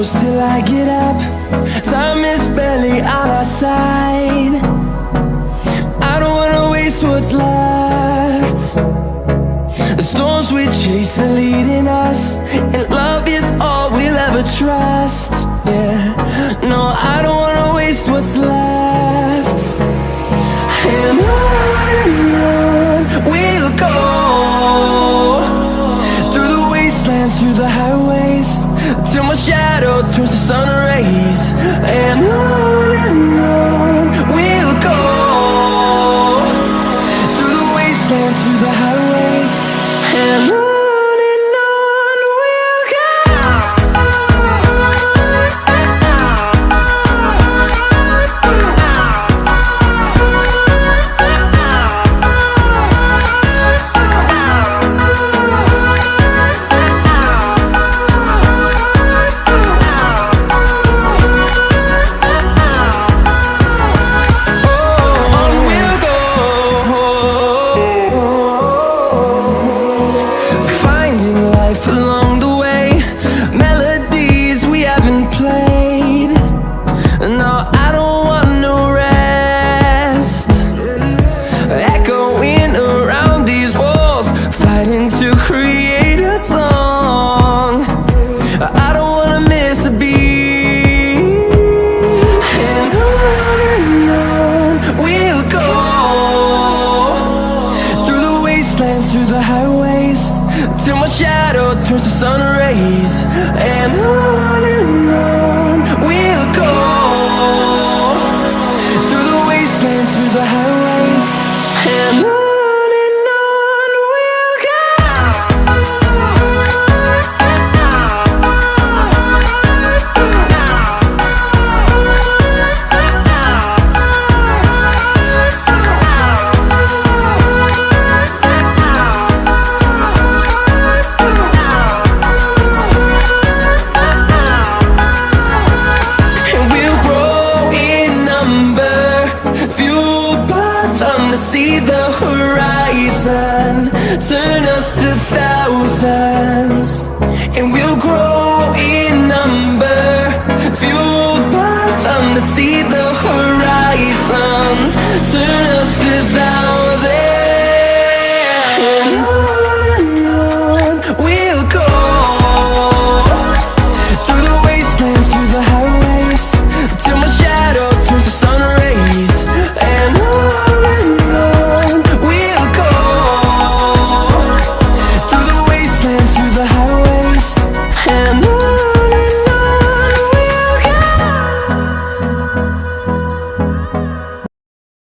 close till I get up. Time is barely on our side. I don't wanna waste what's left. The storms we chase are leading us, and love is all we'll ever trust. Yeah, no, I don't wanna waste what's left. And on we'll go, through the wastelands, through the highways, till my shadow turns to sun rays. And on we'll go, through the wastelands, through the highways, and on we'll go. See the horizon, turn us to thousands.